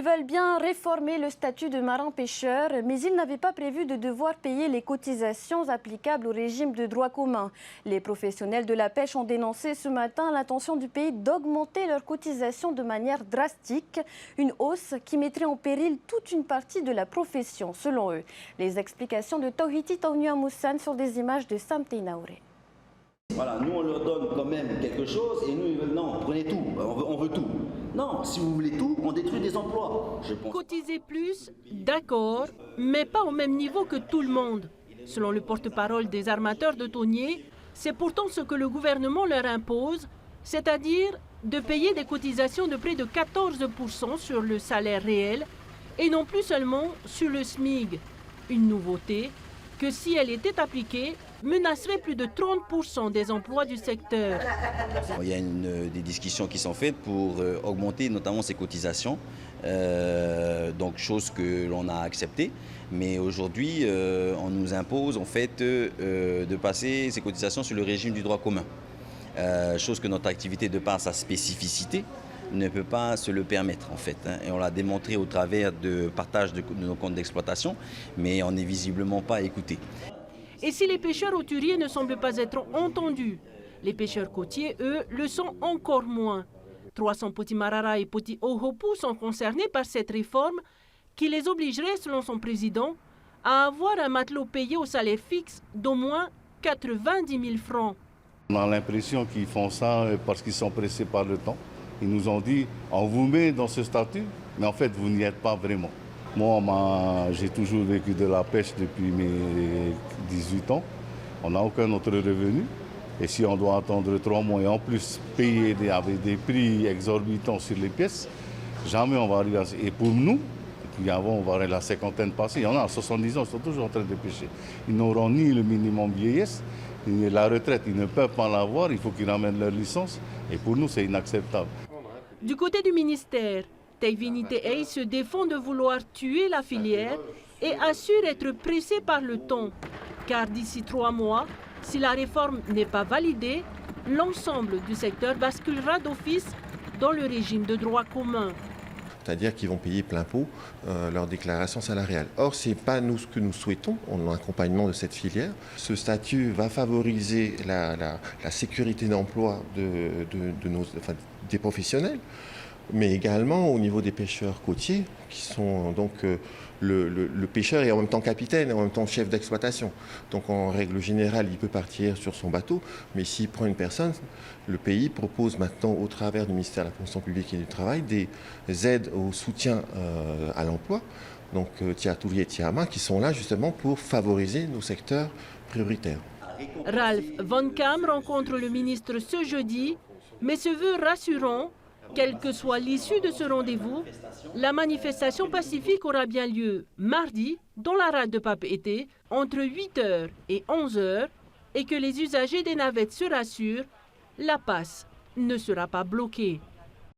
Ils veulent bien réformer le statut de marin-pêcheur, mais ils n'avaient pas prévu de devoir payer les cotisations applicables au régime de droit commun. Les professionnels de la pêche ont dénoncé ce matin l'intention du pays d'augmenter leurs cotisations de manière drastique, une hausse qui mettrait en péril toute une partie de la profession, selon eux. Les explications de Tawhiti Taounua Moussan sur des images de Sam Teinaouré. Voilà, nous on leur donne quand même quelque chose et nous ils veulent non, prenez tout, on veut tout. Non, si vous voulez tout, on détruit des emplois. Cotiser plus, d'accord, mais pas au même niveau que tout le monde. Selon le porte-parole des armateurs de thoniers, c'est pourtant ce que le gouvernement leur impose, c'est-à-dire de payer des cotisations de près de 14% sur le salaire réel et non plus seulement sur le SMIG. Une nouveauté que si elle était appliquée, menacerait plus de 30% des emplois du secteur. Il y a des discussions qui sont faites pour augmenter notamment ces cotisations, donc chose que l'on a acceptée. Mais aujourd'hui, on nous impose en fait de passer ces cotisations sur le régime du droit commun. Chose que notre activité, de par sa spécificité, ne peut pas se le permettre en fait. Et on l'a démontré au travers de partage de nos comptes d'exploitation, mais on n'est visiblement pas écouté. Et si les pêcheurs hauturiers ne semblent pas être entendus, les pêcheurs côtiers, eux, le sont encore moins. 300 Potimarara et Poti Ohopu sont concernés par cette réforme qui les obligerait, selon son président, à avoir un matelot payé au salaire fixe d'au moins 90 000 francs. On a l'impression qu'ils font ça parce qu'ils sont pressés par le temps. Ils nous ont dit, on vous met dans ce statut, mais en fait, vous n'y êtes pas vraiment. Moi, j'ai toujours vécu de la pêche depuis mes 18 ans. On n'a aucun autre revenu. Et si on doit attendre 3 mois et en plus payer avec des prix exorbitants sur les pièces, jamais on va arriver à ça. Et pour nous, puis avant, on va arriver à la cinquantaine passée. Il y en a à 70 ans, ils sont toujours en train de pêcher. Ils n'auront ni le minimum vieillesse, ni la retraite. Ils ne peuvent pas l'avoir, il faut qu'ils ramènent leur licence. Et pour nous, c'est inacceptable. Du côté du ministère, Teivinite Ei se défend de vouloir tuer la filière et assure être pressé par le temps. Car d'ici 3 mois, si la réforme n'est pas validée, l'ensemble du secteur basculera d'office dans le régime de droit commun. C'est-à-dire qu'ils vont payer plein pot leur déclaration salariale. Or, ce n'est pas nous ce que nous souhaitons, on a un accompagnement de cette filière. Ce statut va favoriser la sécurité d'emploi des professionnels, mais également au niveau des pêcheurs côtiers, qui sont donc le pêcheur est en même temps capitaine et en même temps chef d'exploitation. Donc en règle générale, il peut partir sur son bateau, mais s'il prend une personne, le pays propose maintenant au travers du ministère de la Fonction publique et du Travail des aides au soutien à l'emploi, donc Tiatouvi et Tiama, qui sont là justement pour favoriser nos secteurs prioritaires. Ralph Von Kam rencontre le ministre ce jeudi, mais se veut rassurant. Quelle que soit l'issue de ce rendez-vous, la manifestation pacifique aura bien lieu mardi dans la rade de Papeete entre 8h et 11h et que les usagers des navettes se rassurent, la passe ne sera pas bloquée.